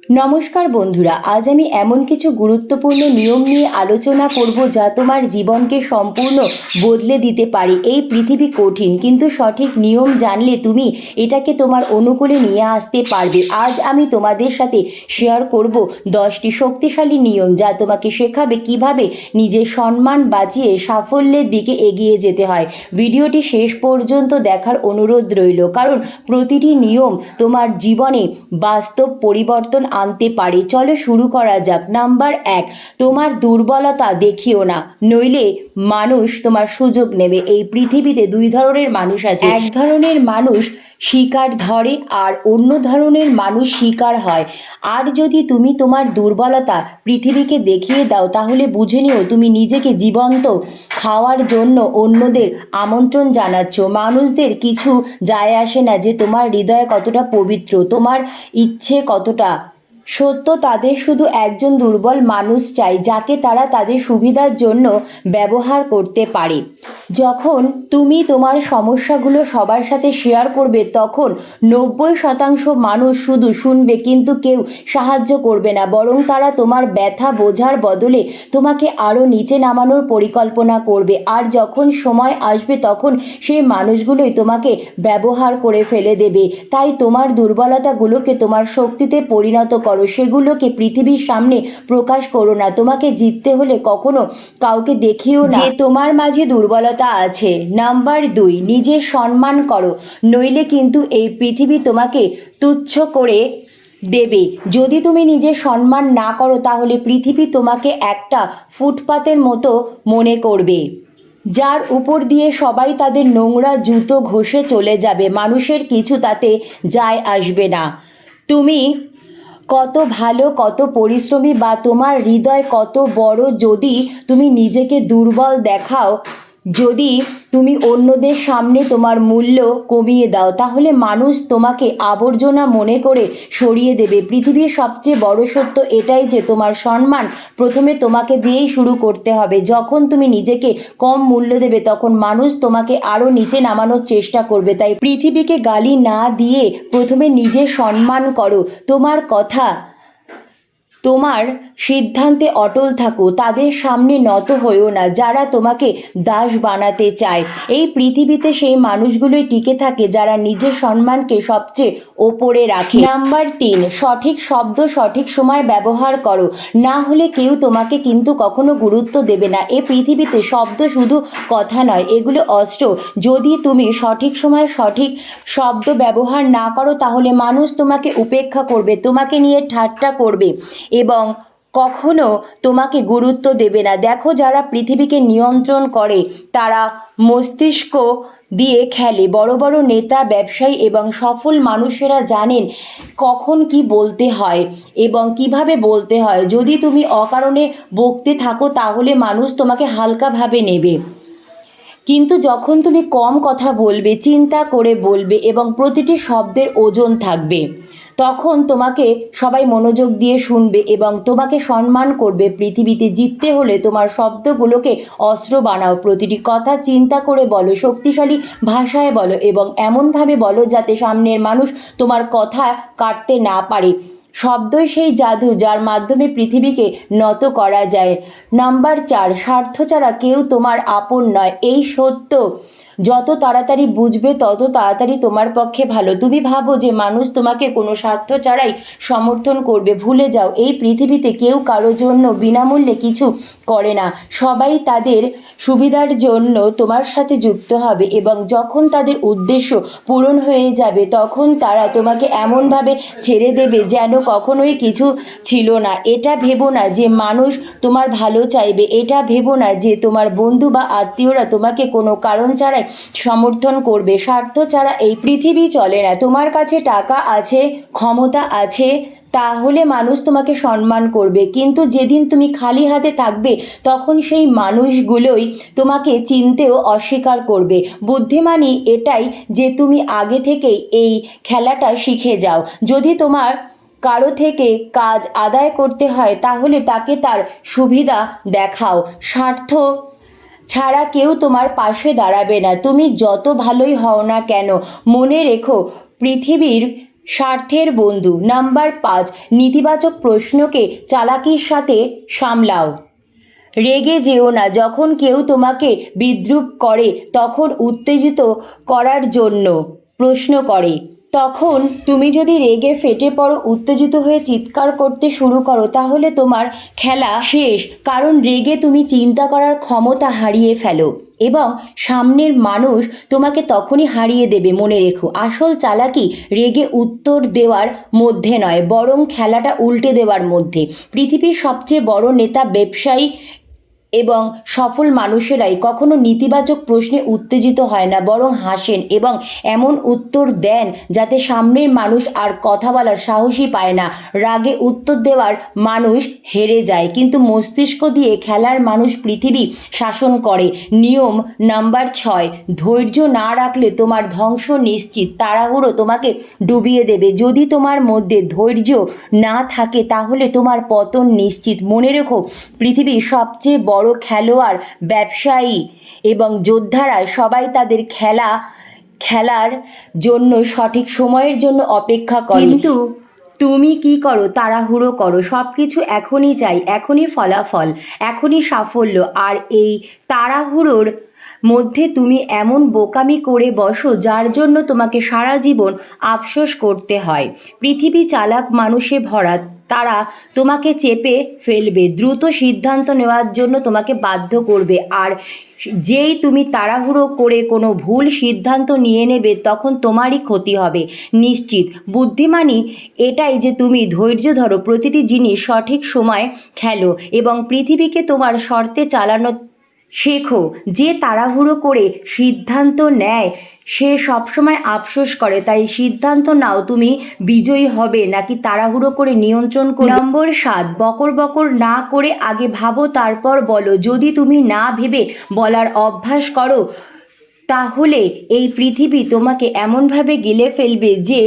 নমস্কার বন্ধুরা, আজ আমি এমন কিছু গুরুত্বপূর্ণ নিয়ম নিয়ে আলোচনা করব যা তোমার জীবনকে সম্পূর্ণ বদলে দিতে পারে। এই পৃথিবী কঠিন, কিন্তু সঠিক নিয়ম জানলে তুমি এটাকে তোমার অনুকূলে নিয়ে আসতে পারবে। আজ আমি তোমাদের সাথে শেয়ার করব 10টি শক্তিশালী নিয়ম যা তোমাকে শেখাবে কিভাবে নিজের সম্মান বাঁচিয়ে সাফল্যের দিকে এগিয়ে যেতে হয়। ভিডিওটি শেষ পর্যন্ত দেখার অনুরোধ রইল, কারণ প্রতিটি নিয়ম তোমার জীবনে বাস্তব পরিবর্তন আনতে পারে। চলো শুরু করা যাক। নাম্বার 1, তোমার দুর্বলতা দেখিও না, নইলে মানুষ তোমার সুযোগ নেবে। এই পৃথিবীতে দুই ধরনের মানুষ আছে। এক ধরনের মানুষ শিকার ধরে আর অন্য ধরনের মানুষ শিকার হয়। আর যদি তুমি তোমার দুর্বলতা পৃথিবীকে দেখিয়ে দাও, তাহলে বুঝে নিও তুমি নিজেকে জীবন্ত খাওয়ার জন্য অন্যদের আমন্ত্রণ জানাচ্ছ। মানুষদের কিছু যায় আসে না যে তোমার হৃদয় কতটা পবিত্র, তোমার ইচ্ছে কতটা সত্য। তাদের শুধু একজন দুর্বল মানুষ চাই, যাকে তারা তাদের সুবিধার জন্য ব্যবহার করতে পারে। যখন তুমি তোমার সমস্যাগুলো সবার সাথে শেয়ার করবে, তখন 90% মানুষ শুধু শুনবে, কিন্তু কেউ সাহায্য করবে না। বরং তারা তোমার ব্যথা বোঝার বদলে তোমাকে আরও নিচে নামানোর পরিকল্পনা করবে। আর যখন সময় আসবে, তখন সেই মানুষগুলোই তোমাকে ব্যবহার করে ফেলে দেবে। তাই তোমার দুর্বলতাগুলোকে তোমার শক্তিতে পরিণত করো, সেগুলোকে পৃথিবীর সামনে প্রকাশ করো না। তোমাকে জিততে হলে কখনো কাউকে দেখিও না যে তোমার মাঝে দুর্বলতা আছে। নাম্বার 2, নিজের সম্মান করো, নইলে কিন্তু এই পৃথিবী তোমাকে তুচ্ছ করে দেবে। যদি তুমি নিজের সম্মান না করো, তাহলে পৃথিবী তোমাকে একটা ফুটপাতের মতো মনে করবে, যার উপর দিয়ে সবাই তাদের নোংরা জুতো ঘষে চলে যাবে। মানুষের কিছু তাতে যায় আসবে না তুমি কত ভালো, কত পরিশ্রমী বা তোমার হৃদয় কত বড়। যদি তুমি নিজেকে দুর্বল দেখাও, যদি তুমি অন্যদের সামনে তোমার মূল্য কমিয়ে দাও, তাহলে মানুষ তোমাকে আবর্জনা মনে করে সরিয়ে দেবে। পৃথিবীর সবচেয়ে বড় সত্য এটাই যে তোমার সম্মান প্রথমে তোমাকে দিয়েই শুরু করতে হবে। যখন তুমি নিজেকে কম মূল্য দেবে, তখন মানুষ তোমাকে আরও নিচে নামানোর চেষ্টা করবে। তাই পৃথিবীকে গালি না দিয়ে প্রথমে নিজের সম্মান করো। তোমার কথা, তোমার সিদ্ধান্তে অটল থাকো। তাদের সামনে নত হয়েও না যারা তোমাকে দাস বানাতে চায়। এই পৃথিবীতে সেই মানুষগুলোই টিকে থাকে যারা নিজের সম্মানকে সবচেয়ে ওপরে রাখে। নাম্বার 3, সঠিক শব্দ সঠিক সময় ব্যবহার করো, না হলে কেউ তোমাকে কিন্তু কখনো গুরুত্ব দেবে না। এই পৃথিবীতে শব্দ শুধু কথা নয়, এগুলো অস্ত্র। যদি তুমি সঠিক সময় সঠিক শব্দ ব্যবহার না করো, তাহলে মানুষ তোমাকে উপেক্ষা করবে, তোমাকে নিয়ে ঠাট্টা করবে এবং কখনো তোমাকে গুরুত্ব দেবে না। দেখো, যারা পৃথিবীকে নিয়ন্ত্রণ করে তারা মস্তিষ্ক দিয়ে খেলে। বড় বড় নেতা, ব্যবসায়ী এবং সফল মানুষেরা জানেন কখন কি বলতে হয় এবং কিভাবে বলতে হয়। যদি তুমি অকারণে বকতে থাকো, তাহলে মানুষ তোমাকে হালকাভাবে নেবে। কিন্তু যখন তুমি কম কথা বলবে, চিন্তা করে বলবে এবং প্রতিটি শব্দের ওজন থাকবে, তখন তোমাকে সবাই মনোযোগ দিয়ে শুনবে এবং তোমাকে সম্মান করবে। পৃথিবীতে জিততে হলে তোমার শব্দগুলোকে অস্ত্র বানাও। প্রতিটি কথা চিন্তা করে বলো, শক্তিশালী ভাষায় বলো এবং এমনভাবে বলো যাতে সামনের মানুষ তোমার কথা কাটতে না পারে। শব্দই সেই জাদু যার মাধ্যমে পৃথিবীকে নত করা যায়। নাম্বার 4, স্বার্থ ছাড়া কেউ তোমার আপন নয়। এই সত্য যত তাড়াতাড়ি বুঝবে, তত তাড়াতাড়ি তোমার পক্ষে ভালো। তুমি ভাবো যে মানুষ তোমাকে কোনো স্বার্থ ছাড়াই সমর্থন করবে। ভুলে যাও, এই পৃথিবীতে কেউ কারো জন্য বিনামূল্যে কিছু করে না। সবাই তাদের সুবিধার জন্য তোমার সাথে যুক্ত হবে এবং যখন তাদের উদ্দেশ্য পূরণ হয়ে যাবে, তখন তারা তোমাকে এমনভাবে ছেড়ে দেবে যেন কখনোই কিছু ছিল না। এটা ভেবো না যে মানুষ তোমার ভালো চাইবে, এটা ভেবো না যে তোমার বন্ধু বা আত্মীয়রা তোমাকে কোনো কারণ ছাড়াই সমর্থন করবে। স্বার্থ ছাড়া এই পৃথিবী চলে না। তোমার কাছে টাকা আছে, ক্ষমতা আছে, তাহলে মানুষ তোমাকে সম্মান করবে, কিন্তু যেদিন তুমি খালি হাতে থাকবে, তখন সেই মানুষগুলোই তোমাকে চিনতেও অস্বীকার করবে। বুদ্ধিমানই এটাই যে তুমি আগে থেকেই এই খেলাটা শিখে যাও। যদি তোমার কারো থেকে কাজ আদায় করতে হয়, তাহলে তাকে তার সুবিধা দেখাও। স্বার্থ ছাড়া কেউ তোমার পাশে দাঁড়াবে না। তুমি যত ভালোই হও না কেন, মনে রেখো পৃথিবীর স্বার্থের বন্ধু। নাম্বার 5, নেতিবাচক প্রশ্নকে চালাকির সাথে সামলাও। রেগে যেও না, যখন কেউ তোমাকে বিদ্রূপ করে তখন উত্তেজিত করার জন্য প্রশ্ন করে। তখন তুমি যদি রেগে ফেটে পড়ো, উত্তেজিত হয়ে চিৎকার করতে শুরু করো, তাহলে তোমার খেলা শেষ। কারণ রেগে তুমি চিন্তা করার ক্ষমতা হারিয়ে ফেলো এবং সামনের মানুষ তোমাকে তখনই হারিয়ে দেবে। মনে রেখো, আসল চালাকি রেগে উত্তর দেওয়ার মধ্যে নয়, বরং খেলাটা উল্টে দেওয়ার মধ্যে। পৃথিবীর সবচেয়ে বড় নেতা, ব্যবসায়ী এবং সফল মানুষেরাই কখনো নেতিবাচক প্রশ্নে উত্তেজিত হয় না, বরং হাসেন এবং এমন উত্তর দেন যাতে সামনের মানুষ আর কথা বলার সাহসই পায় না। রাগে উত্তর দেওয়ার মানুষ হেরে যায়, কিন্তু মস্তিষ্ক দিয়ে খেলার মানুষ পৃথিবী শাসন করে। নিয়ম নাম্বার 6, ধৈর্য না রাখলে তোমার ধ্বংস নিশ্চিত। তাড়াহুড়ো তোমাকে ডুবিয়ে দেবে। যদি তোমার মধ্যে ধৈর্য না থাকে তাহলে তোমার পতন নিশ্চিত। মনে রেখো, পৃথিবীর সবচেয়ে বড় খেলোয়াড়, ব্যবসায়ী এবং যোদ্ধারা সবাই তাদের খেলার জন্য সঠিক সময়ের জন্য অপেক্ষা করে। কিন্তু তুমি কি করো? তাড়াহুড়ো করো, সব কিছু এখনই চাই, এখনই ফলাফল, এখনই সাফল্য। আর এই তাড়াহুড়োর মধ্যে তুমি এমন বোকামি করে বসো যার জন্য তোমাকে সারা জীবন আফসোস করতে হয়। পৃথিবী চালাক মানুষে ভরা, তারা তোমাকে চেপে ফেলবে, দ্রুত সিদ্ধান্ত নেওয়ার জন্য তোমাকে বাধ্য করবে। আর যেই তুমি তাড়াহুড়ো করে কোনো ভুল সিদ্ধান্ত নিয়ে নেবে তখন তোমারই ক্ষতি হবে নিশ্চিত। বুদ্ধিমানই এটাই যে তুমি ধৈর্য ধরো, প্রতিটি জিনিস সঠিক সময় খেলো এবং পৃথিবীকে তোমার শর্তে চালানো শেখো। যে তাড়াহুড়ো করে সিদ্ধান্ত নেয় সে সবসময় আফসোস করে। তাই সিদ্ধান্ত নাও, তুমি বিজয়ী হবে নাকি তাড়াহুড়ো করে নিয়ন্ত্রণ করো। নম্বর 7, বকর বকর না করে আগে ভাবো তারপর বলো। যদি তুমি না ভেবে বলার অভ্যাস করো তাহলে এই পৃথিবী তোমাকে এমনভাবে গিলে ফেলবে যে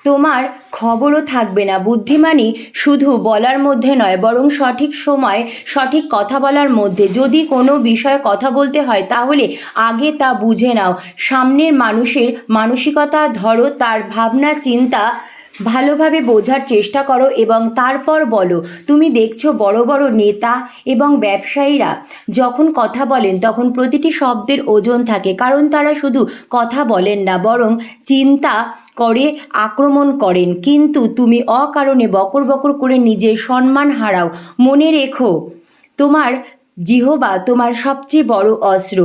তোমার খবরও থাকবে না। বুদ্ধিমানই শুধু বলার মধ্যে নয়, বরং সঠিক সময় সঠিক কথা বলার মধ্যে। যদি কোনো বিষয়ে কথা বলতে হয় তাহলে আগে তা বুঝে নাও। সামনের মানুষের মানসিকতা ধরো, তার ভাবনা চিন্তা ভালোভাবে বোঝার চেষ্টা করো এবং তারপর বলো। তুমি দেখছো বড় বড় নেতা এবং ব্যবসায়ীরা যখন কথা বলেন তখন প্রতিটি শব্দের ওজন থাকে, কারণ তারা শুধু কথা বলেন না, বরং চিন্তা করে আক্রমণ করেন। কিন্তু তুমি অকারণে বকর বকর করে নিজের সম্মান হারাও। মনে রেখো, তোমার জিহবা তোমার সবচেয়ে বড় অস্ত্র,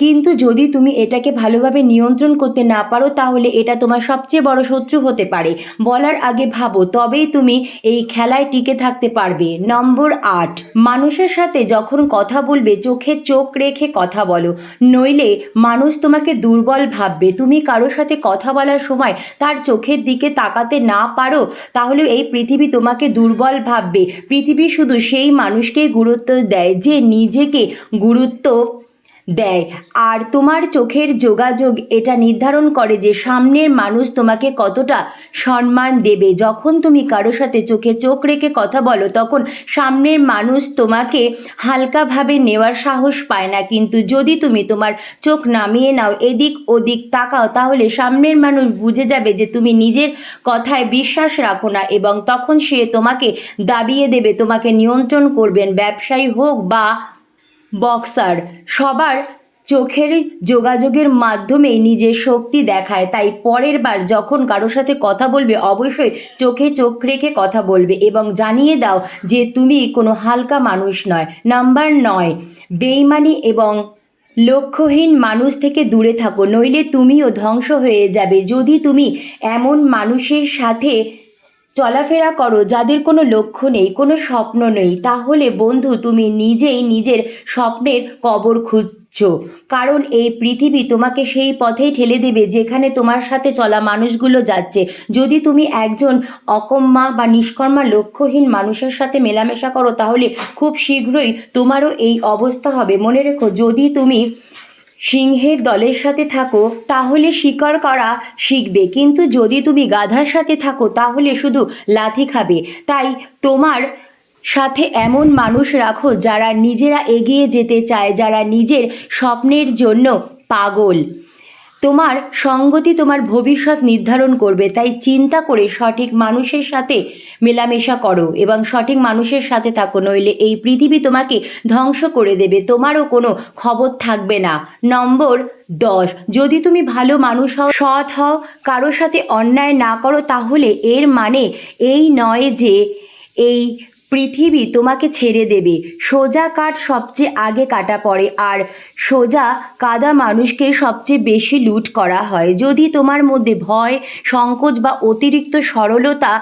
কিন্তু যদি তুমি এটাকে ভালোভাবে নিয়ন্ত্রণ করতে না পারো তাহলে এটা তোমার সবচেয়ে বড় শত্রু হতে পারে। বলার আগে ভাবো, তবেই তুমি এই খেলায় টিকে থাকতে পারবে। নম্বর 8, মানুষের সাথে যখন কথা বলবে চোখে চোখ রেখে কথা বলো, নইলে মানুষ তোমাকে দুর্বল ভাববে। তুমি কারোর সাথে কথা বলার সময় তার চোখের দিকে তাকাতে না পারো তাহলে এই পৃথিবী তোমাকে দুর্বল ভাববে। পৃথিবী শুধু সেই মানুষকেই গুরুত্ব দেয় যে নিজেকে গুরুত্ব দেয়। আর তোমার চোখের যোগাযোগ এটা নির্ধারণ করে যে সামনের মানুষ তোমাকে কতটা সম্মান দেবে। যখন তুমি কারোর সাথে চোখে চোখ রেখে কথা বলো তখন সামনের মানুষ তোমাকে হালকাভাবে নেওয়ার সাহস পায় না, কিন্তু যদি তুমি তোমার চোখ নামিয়ে নাও, এদিক ওদিক তাকাও, তাহলে সামনের মানুষ বুঝে যাবে যে তুমি নিজের কথায় বিশ্বাস রাখো না এবং তখন সে তোমাকে দাবিয়ে দেবে, তোমাকে নিয়ন্ত্রণ করবেন। ব্যবসায়ী হোক বা বক্সার, সবার চোখের যোগাযোগের মাধ্যমেই নিজের শক্তি দেখায়। তাই পরের বার যখন কারোর সাথে কথা বলবে অবশ্যই চোখে চোখ রেখে কথা বলবে এবং জানিয়ে দাও যে তুমি কোনো হালকা মানুষ নয়। নাম্বার 9, বেইমানি এবং লক্ষ্যহীন মানুষ থেকে দূরে থাকো, নইলে তুমিও ধ্বংস হয়ে যাবে। যদি তুমি এমন মানুষের সাথে চলাফেরা করো যাদের কোনো লক্ষ্য নেই, কোনো স্বপ্ন নেই, তাহলে বন্ধু তুমি নিজেই নিজের স্বপ্নের কবর খুঁজছো। কারণ এই পৃথিবী তোমাকে সেই পথেই ঠেলে দেবে যেখানে তোমার সাথে চলা মানুষগুলো যাচ্ছে। যদি তুমি একজন অকম্মা বা নিষ্কর্মা লক্ষ্যহীন মানুষের সাথে মেলামেশা করো তাহলে খুব শীঘ্রই তোমারও এই অবস্থা হবে। মনে রেখো, যদি তুমি সিংহের দলের সাথে থাকো তাহলে শিকার করা শিখবে, কিন্তু যদি তুমি গাধার সাথে থাকো তাহলে শুধু লাথি খাবে। তাই তোমার সাথে এমন মানুষ রাখো যারা নিজেরা এগিয়ে যেতে চায়, যারা নিজের স্বপ্নের জন্য পাগল। তোমার সঙ্গতি তোমার ভবিষ্যৎ নির্ধারণ করবে, তাই চিন্তা করে সঠিক মানুষের সাথে মেলামেশা করো এবং সঠিক মানুষের সাথে থাকো, নইলে এই পৃথিবী তোমাকে ধ্বংস করে দেবে, তোমারও কোনো খবর থাকবে না। নম্বর 10, যদি তুমি ভালো মানুষ হও, সৎ হও, কারোর সাথে অন্যায় না করো, তাহলে এর মানে এই নয় যে এই পৃথিবী তোমাকে ছেড়ে দেবে। সোজা কাঠ সবচেয়ে আগে কাটা পড়ে, আর সোজা কাদা মানুষকে সবচেয়ে বেশি লুট করা হয়। যদি তোমার মধ্যে ভয়, সংকোচ বা অতিরিক্ত সরলতা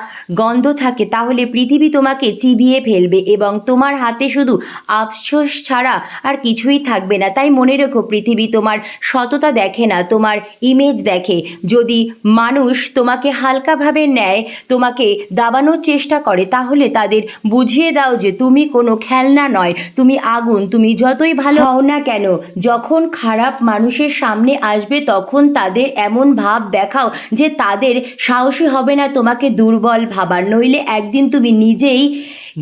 গন্ধ থাকে, তাহলে পৃথিবী তোমাকে চিবিয়ে ফেলবে এবং তোমার হাতে শুধু আফসোস ছাড়া আর কিছুই থাকবে না। তাই মনে রেখো, পৃথিবী তোমার সততা দেখে না, তোমার ইমেজ দেখে। যদি মানুষ তোমাকে হালকাভাবে নেয়, তোমাকে দাবানোর চেষ্টা করে, তাহলে তাদের বুঝিয়ে দাও যে তুমি কোনো খেলনা নয়, তুমি আগুন। তুমি যতই ভালো হও না কেন, যখন খারাপ মানুষের সামনে আসবে, তখন তাদের এমন ভাব দেখাও যে তাদের সাহসী হবে না তোমাকে দুর্বল ভাবার, নইলে একদিন তুমি নিজেই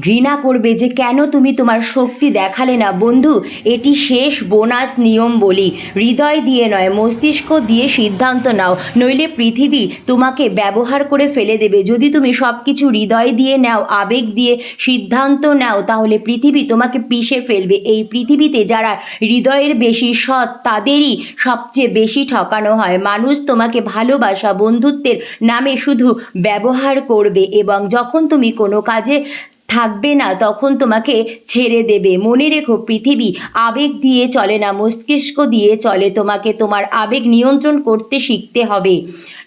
ঘৃণা করবে যে কেন তুমি তোমার শক্তি দেখালে না। বন্ধু, এটি শেষ বোনাস নিয়ম বলি, হৃদয় দিয়ে নয়, মস্তিষ্ক দিয়ে সিদ্ধান্ত নাও, নইলে পৃথিবী তোমাকে ব্যবহার করে ফেলে দেবে। যদি তুমি সব কিছু হৃদয় দিয়ে নাও, আবেগ দিয়ে সিদ্ধান্ত নাও, তাহলে পৃথিবী তোমাকে পিষে ফেলবে। এই পৃথিবীতে যারা হৃদয়ের বেশি সৎ, তাদেরই সবচেয়ে বেশি ঠকানো হয়। মানুষ তোমাকে ভালোবাসা, বন্ধুত্বের নামে শুধু ব্যবহার করবে এবং যখন তুমি কোনো কাজে থাকবে না, তখন তোমাকে ছেড়ে দেবে। মনে রেখো, পৃথিবী আবেগ দিয়ে চলে না, মস্তিষ্ক দিয়ে চলে। তোমাকে তোমার আবেগ নিয়ন্ত্রণ করতে শিখতে হবে,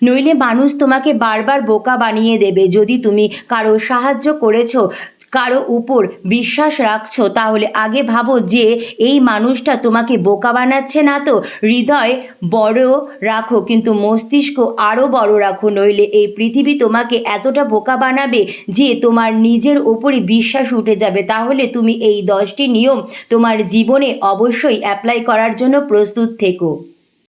নইলে মানুষ তোমাকে বারবার বোকা বানিয়ে দেবে। যদি তুমি কারো সাহায্য করেছো, কারো উপর বিশ্বাস রাখছো, তাহলে আগে ভাবো যে এই মানুষটা তোমাকে বোকা বানাচ্ছে না তো। হৃদয় বড় রাখো, কিন্তু মস্তিষ্ক আরও বড় রাখো, নইলে এই পৃথিবী তোমাকে এতটা বোকা বানাবে যে তোমার নিজের ওপরে বিশ্বাস উঠে যাবে। তাহলে তুমি এই 10টি নিয়ম তোমার জীবনে অবশ্যই অ্যাপ্লাই করার জন্য প্রস্তুত থেকো।